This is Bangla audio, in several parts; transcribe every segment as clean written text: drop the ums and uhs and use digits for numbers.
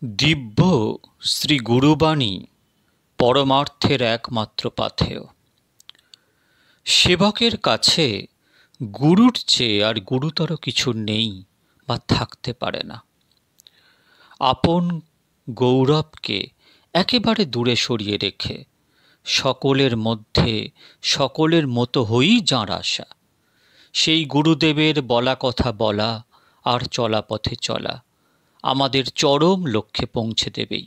দিব্য শ্রী গুরুবাণী পরমার্থের একমাত্র পাথেয়। সেবকের কাছে গুরুর চেয়ে আর গুরুতর কিছু নেই বা থাকতে পারে না। আপন গৌরবকে একেবারে দূরে সরিয়ে রেখে সকলের মধ্যে সকলের মতো হয়েই যাঁর আশা, সেই গুরুদেবের বলা কথা বলা আর চলা পথে চলা আমাদের চরম লক্ষ্যে পৌঁছে দেবেই।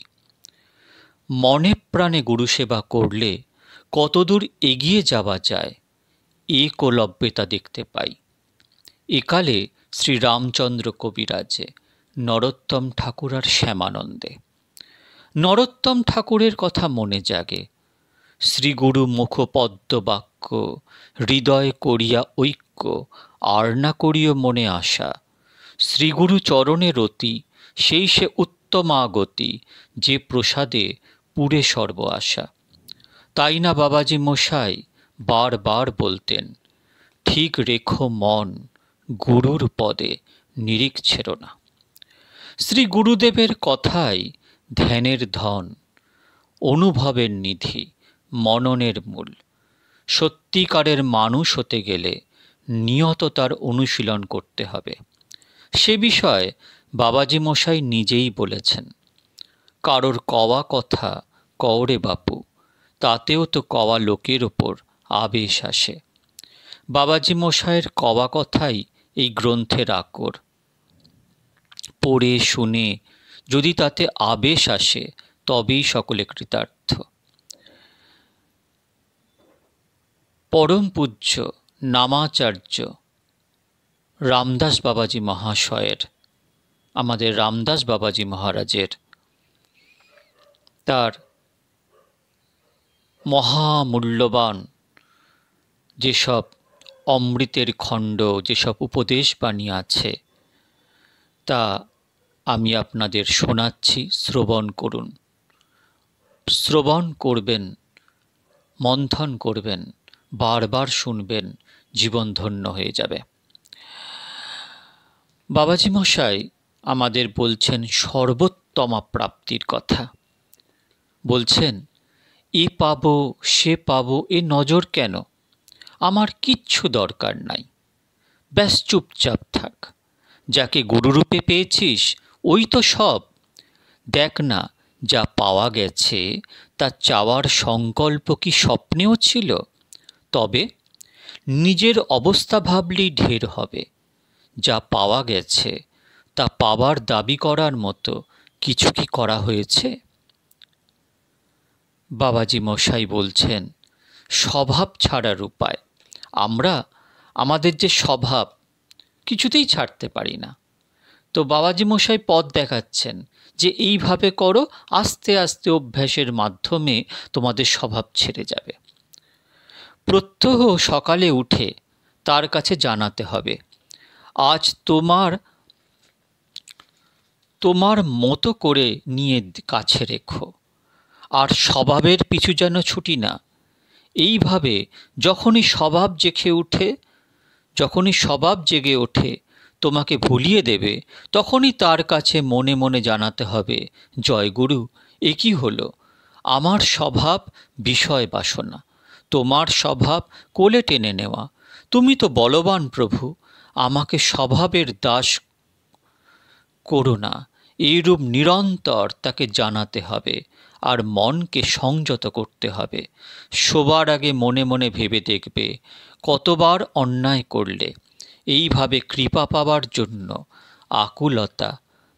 মনে প্রাণে গুরুসেবা করলে কতদূর এগিয়ে যাওয়া যায় একলব্যে তা দেখতে পাই। একালে শ্রীরামচন্দ্র কবিরাজে, নরোত্তম ঠাকুর আর শ্যামানন্দে। নরোত্তম ঠাকুরের কথা মনে জাগে, শ্রীগুরু মুখপদ্ম বাক্য হৃদয় করিয়া ঐক্য, আর না করিও মনে আশা। শ্রীগুরু চরণে রতি, সেই সে উত্তমাগতি, যে প্রসাদে পুরে সর্ব আশা। তাই না বাবাজি মশাই বারবার বলতেন, ঠিক রেখো মন গুরুর পদে, নিরিখ ছেড়ো না। শ্রী গুরুদেবের কথাই ধ্যানের ধন, অনুভবের নিধি, মননের মূল। সত্যিকারের মানুষ হতে গেলে নিয়ত তার অনুশীলন করতে হবে। সে বিষয়ে বাবাজি মশাই নিজেই বলেছেন, কারোর কওয়া কথা কওরে বাপু, তাতেও তো কওয়া লোকের ওপর আবেশ আসে। বাবাজি মশাইয়ের কওয়া কথাই এই গ্রন্থের আকর। পড়ে শুনে যদি তাতে আবেশ আসে তবেই সকলে কৃতার্থ। পরম পূজ্য নামাচার্য রামদাস বাবাজি মহাশয়ের, আমাদের রামদাস বাবাজি মহারাজের, তার মহামূল্যবান যেসব অমৃতের খণ্ড, যেসব উপদেশ বাণী আছে, তা আমি আপনাদের শোনাচ্ছি, শ্রবণ করুন। শ্রবণ করবেন, মন্থন করবেন, বারবার শুনবেন, জীবন ধন্য হয়ে যাবে। বাবাজি মশাই আমাদের বলছেন সর্বোত্তমা প্রাপ্তির কথা। বলছেন, এ পাবো সে পাবো এ নজর কেন, আমার কিচ্ছু দরকার নাই, ব্যাস চুপচাপ থাক। যাকে গুরুরূপে পেয়েছিস ওই তো সব। দেখ না, যা পাওয়া গেছে তা চাওয়ার সংকল্প কি স্বপ্নেও ছিল? তবে নিজের অবস্থা ভাবলেই ঢের হবে। যা পাওয়া গেছে তা পাওয়ার দাবি করার মতো কিছু কি করা হয়েছে? বাবাজি মশাই বলছেন, স্বভাব ছাড়ার উপায়। আমরা আমাদের যে স্বভাব কিছুতেই ছাড়তে পারি না। তো বাবাজি মশাই পথ দেখাচ্ছেন যে এইভাবে করো, আস্তে আস্তে অভ্যাসের মাধ্যমে তোমাদের স্বভাব ছেড়ে যাবে। প্রত্যহ সকালে উঠে তার কাছে জানাতে হবে, আজ তোমার মতো করে নিয়ে কাছে রেখো, আর স্বভাবের পিছু যেন ছুটি না। এইভাবে যখনই স্বভাব জেগে ওঠে তোমাকে ভুলিয়ে দেবে, তখনই তার কাছে মনে মনে জানাতে হবে, জয় গুরু, এ কি হলো? আমার স্বভাব বিষয় বাসনা, তোমার স্বভাব কোলে টেনে নেওয়া। তুমি তো বলবান প্রভু, আমাকে স্বভাবের দাস করো না। এইরূপ নিরন্তর তাকে জানাতে হবে, আর মনকে সংযত করতে হবে। শোবার আগে মনে মনে ভেবে দেখবে কতবার অন্যায় করলে। এইভাবে কৃপা পাওয়ার জন্য আকুলতা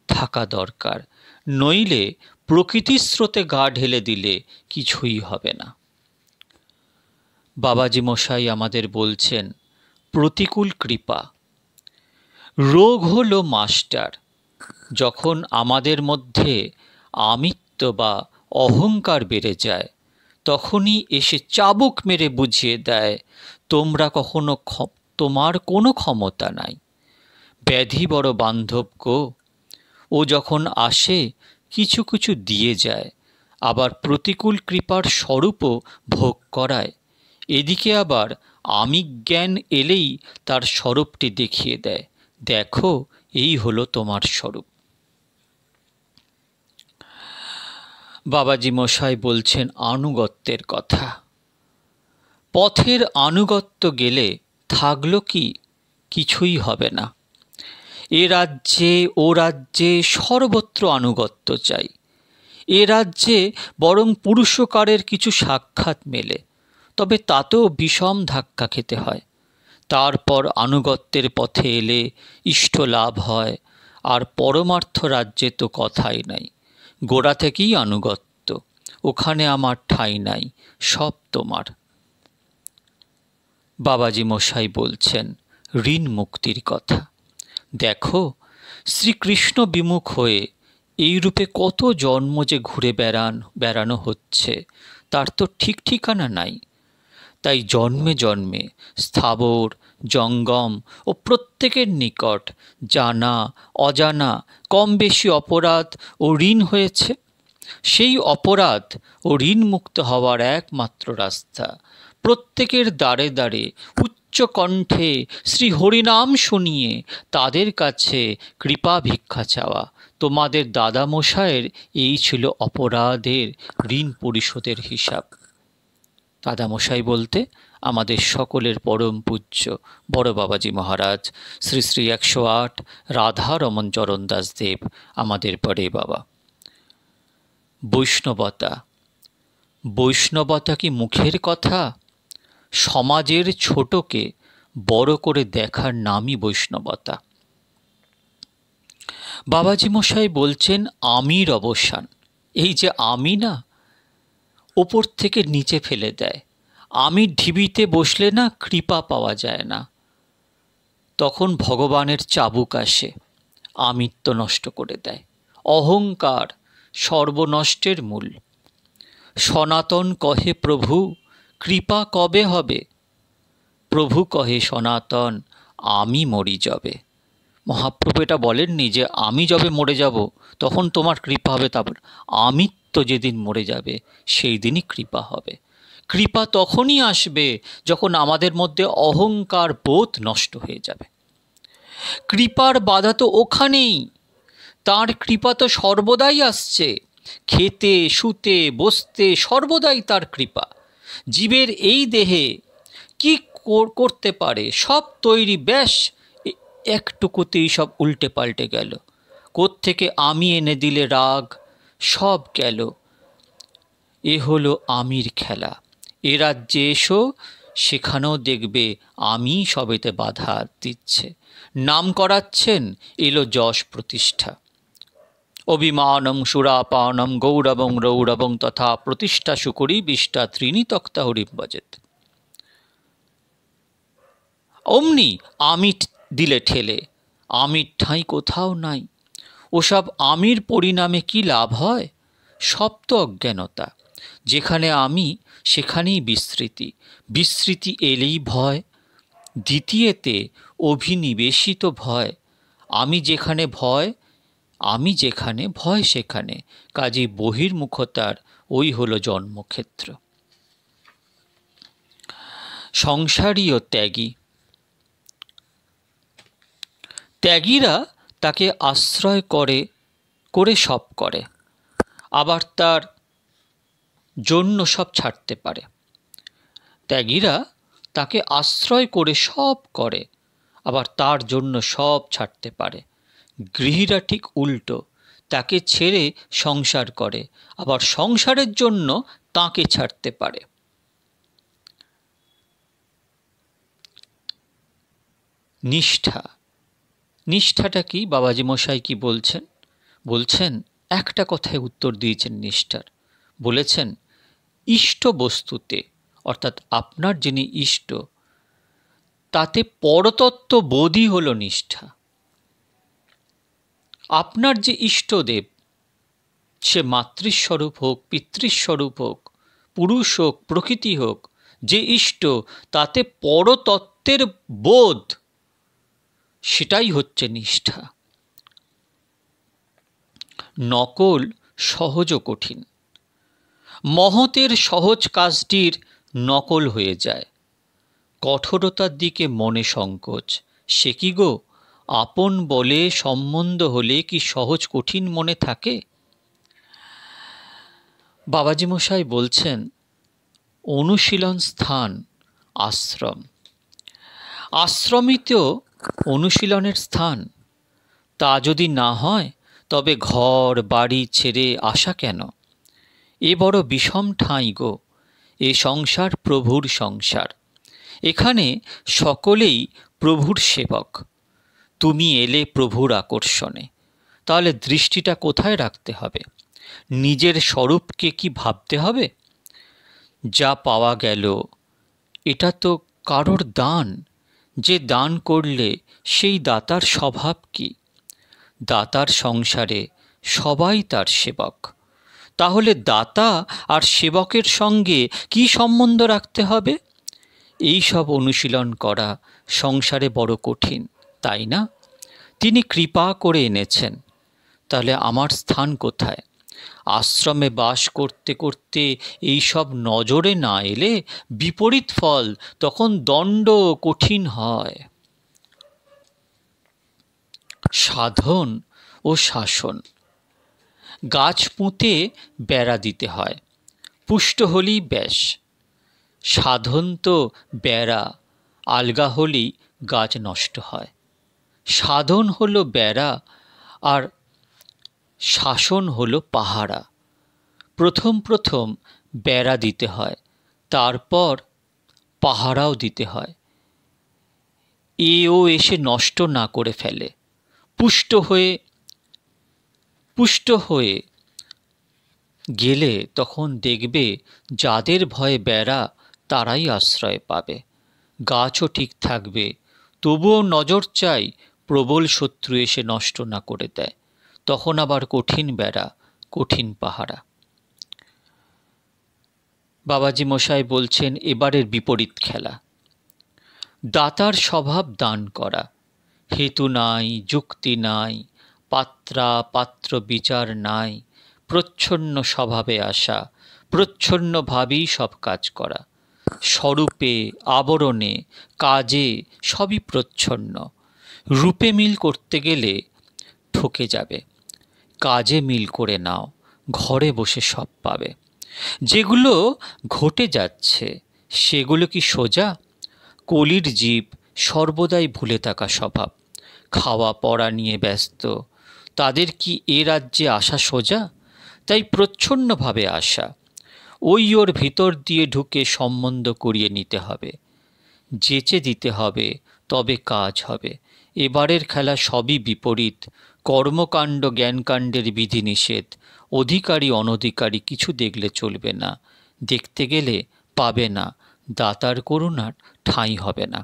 থাকা দরকার, নইলে প্রকৃতির স্রোতে গা ঢেলে দিলে কিছুই হবে না। বাবাজি মশাই আমাদের বলছেন, প্রতিকূল কৃপা। রোগ হলো মাস্টার। যখন আমাদের মধ্যে আমিত্ব বা অহংকার বেড়ে যায়, তখনই এসে চাবুক মেরে বুঝিয়ে দেয়, তোমার কোনো ক্ষমতা নাই। ব্যাধি বড় বান্ধব গো। ও যখন আসে কিছু কিছু দিয়ে যায়, আবার প্রতিকূল কৃপার স্বরূপও ভোগ করায়। এদিকে আবার আমি জ্ঞান এলেই তার স্বরূপটি দেখিয়ে দেয়, দেখো এই হলো তোমার স্বরূপ। বাবাজি মশাই বলছেন আনুগত্যের কথা। পথের আনুগত্য গেলে থাকলো কি? কিছুই হবে না। এ রাজ্যে ও রাজ্যে সর্বত্র আনুগত্য চাই। এ রাজ্যে বরং পুরুষকারের কিছু সাক্ষাৎ মেলে, তবে তাতেও বিষম ধাক্কা খেতে হয়। তারপর আনুগত্যের পথে এলে ইষ্ট লাভ হয়। আর পরমার্থ রাজ্যে তো কথাই নাই। গোড়া থেকেই আনুগত্য, ওখানে আমার ঠাঁই নাই, সব তোমার। বাবাজি মশাই বলছেন ঋণ মুক্তির কথা। দেখো, শ্রীকৃষ্ণ বিমুখ হয়ে এই রূপে কত জন্ম যে ঘুরে বেড়ানো হচ্ছে, তার তো ঠিক ঠিকানা নাই। তাই জন্মে জন্মে স্থাবর জঙ্গম ও প্রত্যেকের নিকট জানা অজানা কম বেশি অপরাধ ও ঋণ হয়েছে। সেই অপরাধ ও ঋণ মুক্ত হওয়ার একমাত্র রাস্তা প্রত্যেকের দ্বারে দ্বারে উচ্চ কণ্ঠে শ্রী হরিনাম শুনিয়ে তাদের কাছে কৃপা ভিক্ষা চাওয়া। তোমাদের দাদামশায়ের এই ছিল অপরাধের ঋণ পরিশোধের হিসাব। দাদামশাই বলতে আমাদের সকলের পরম পূজ্য বড় বাবাজি মহারাজ শ্রী শ্রী 108 রাধা রমন চরণ দাস দেব, আমাদের বড়ে বাবা। বৈষ্ণবতা, বৈষ্ণবতা কি মুখের কথা? সমাজের ছোটকে বড় করে দেখার নামই বৈষ্ণবতা। বাবাজি মশাই বলছেন আমির অবসান। এই যে আমি না, ওপর থেকে নিচে ফেলে দেয়। আমির ঢিবিতে বসলে না কৃপা পাওয়া যায় না, তখন ভগবানের চাবুক আসে, আমিত্ব নষ্ট করে দেয়। অহংকার সর্বনষ্টের মূল। সনাতন কহে প্রভু কৃপা কবে হবে? প্রভু কহে সনাতন আমি মরি যবে। মহাপ্রভু এটা বলেননি যে আমি যবে মরে যাব তখন তোমার কৃপা হবে, তারপর আমিত্ব যেদিন মরে যাবে সেই দিনই কৃপা হবে। কৃপা তখনই আসবে যখন আমাদের মধ্যে অহংকার বোধ নষ্ট হয়ে যাবে। কৃপার বাধা তো ওখানেই। তার কৃপা তো সর্বদাই আসছে, খেতে শুতে বসতে সর্বদাই তার কৃপা। জীবের এই দেহে কি করতে পারে? সব তৈরি, ব্যাস একটুকুতেই সব উল্টে পাল্টে গেল। কোত্থেকে আমি এনে দিলে রাগ, সব গেল। এ হলো আমির খেলা। এ রাজ্যে এসো, সেখানেও দেখবে আমি সবেতে বাধা দিচ্ছে। নাম করাচ্ছেন, এলো যশ প্রতিষ্ঠা। অভিমানং সুরাপানম গৌরবং রৌরবং তথা প্রতিষ্ঠা সুকরি বিষ্টা ত্রিণী তক্তা হরিম ভজেত। অমনি আমির দিলে ঠেলে, আমির ঠাঁই কোথাও নাই। ওসব আমির পরিণামে কি লাভ হয়? সব তো অজ্ঞানতা। যেখানে আমি সেখানেই বিস্মৃতি, বিস্মৃতি এলেই ভয়। দ্বিতীয়তে অভিনিবেশিত ভয়। আমি যেখানে ভয়, আমি যেখানে ভয় সেখানে। কাজেই বহির্মুখতার ওই হলো জন্মক্ষেত্র। সংসারী ও ত্যাগী। ত্যাগীরা তাকে আশ্রয় করে সব করে, আবার তার জন্য সব ছাড়তে পারে। ত্যাগীরা তাকে আশ্রয় করে সব করে, আবার তার জন্য সব ছাড়তে পারে। গৃহীরা ঠিক উল্টো, তাকে ছেড়ে সংসার করে, আবার সংসারের জন্য তাকে ছাড়তে পারে। নিষ্ঠা, নিষ্ঠাটা কি? বাবাজি মশাই কি বলছেন? বলছেন একটা কথায় উত্তর দিয়েছেন নিষ্ঠার। বলেছেন ইষ্ট বস্তুতে, অর্থাৎ আপনার যিনি ইষ্ট, তাতে পরতত্ত্ব বোধই হল নিষ্ঠা। আপনার যে ইষ্টদেব, সে মাতৃস্বরূপ হোক, পিতৃস্বরূপ হোক, পুরুষ হোক, প্রকৃতি হোক, যে ইষ্ট তাতে পরতত্ত্বের বোধ, সেটাই হচ্ছে নিষ্ঠা। নকল সহজ ও কঠিন। মহতের সহজ কাজটির নকল হয়ে যায়। কঠোরতার দিকে মনে সংকোচ। সে কি গো, আপন বলে সম্বন্ধ হলে কি সহজ কঠিন মনে থাকে? বাবাজি মশাই বলছেন অনুশীলন স্থান আশ্রম। আশ্রমই তো অনুশীলনের স্থান। তা যদি না হয় তবে ঘর বাড়ি ছেড়ে আসা কেন? এ বড় বিষম ঠাঁই গো, এ সংসার প্রভুর সংসার। এখানে সকলেই প্রভুর সেবক। তুমি এলে প্রভুর আকর্ষণে, তাহলে দৃষ্টিটা কোথায় রাখতে হবে? নিজের স্বরূপকে কি ভাবতে হবে? যা পাওয়া গেল এটা তো কারোর দান। যে দান করলে সেই দাতার স্বভাব কি? দাতার সংসারে সবাই তার সেবক। তাহলে দাতা আর সেবকের সঙ্গে কি সম্বন্ধ রাখতে হবে? এই সব অনুশীলন করা সংসারে বড় কঠিন, তাই না? তিনি কৃপা করে এনেছেন। তাহলে আমার স্থান কোথায়? আশ্রমে বাস করতে করতে এই সব নজরে না এলে বিপরীত ফল, তখন দণ্ড কঠিন হয়। সাধন ও শাসন। গাছ পুঁতে বেড়া দিতে হয়, পুষ্ট হলেই ব্যাস। সাধন তো বেড়া, আলগা হলেই গাছ নষ্ট হয়। সাধন হলো বেড়া আর শাসন হলো পাহারা। প্রথম প্রথম বেড়া দিতে হয়, তারপর পাহারাও দিতে হয়। এও এসে নষ্ট না করে ফেলে। পুষ্ট হয়ে গেলে তখন দেখবে যাদের ভয়ে বেড়া তারাই আশ্রয় পাবে। গাছও ঠিক থাকবে, তবুও নজর চাই প্রবল শত্রু এসে নষ্ট না করে দেয়। তখন আবার কঠিন বেড়া, কঠিন পাহারা। বাবাজি মশাই বলছেন এবারের বিপরীত খেলা। দাতার স্বভাব দান করা, হেতু নাই, যুক্তি নাই, পাত্রা পাত্র বিচার নাই, প্রচ্ছন্ন স্বভাবে আসা, প্রচ্ছন্নভাবেই সব কাজ করা। স্বরূপে, আবরণে, কাজে সবই প্রচ্ছন্ন। রূপে মিল করতে গেলে ঠকে যাবে। কাজে মিল করে নাও, ঘরে বসে সব পাবে। যেগুলো ঘটে যাচ্ছে সেগুলো কি সোজা? কলির জীব সর্বদাই ভুলে থাকা স্বভাব। খাওয়া পড়া নিয়ে ব্যস্ত, তাদের কি এ রাজ্যে আসা সোজা? তাই প্রচ্ছন্নভাবে আসা। ওর ভিতর দিয়ে ঢুকে সম্বন্ধ করিয়ে নিতে হবে, যেচে দিতে হবে, তবে কাজ হবে। এবারের খেলা সবই বিপরীত। কর্মকাণ্ড জ্ঞানকাণ্ডের বিধিনিষেধ। অধিকারী অনধিকারী কিছু দেখলে চলবে না। দেখতে গেলে পাবে না, দাতার করুণার ঠাঁই হবে না।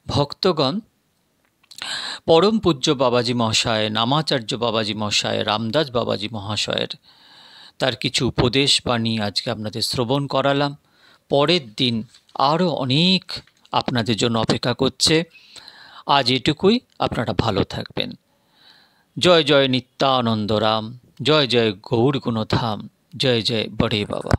ভক্তগণ, পরম পূজ্য বাবাজি মহাশয়, নামাচার্য বাবাজি মহাশয়, রামদাস বাবাজি মহাশয়ের তার কিছু উপদেশ বাণী আজকে আপনাদের শ্রবণ করালাম। পরের দিন আরও অনেক আপনাদের জন্য অপেক্ষা করছে। আজ এটুকুই, আপনারা ভালো থাকবেন। জয় জয় নিত্যানন্দ রাম, জয় জয় গৌর গুণধাম, জয় জয় বড়ে বাবা।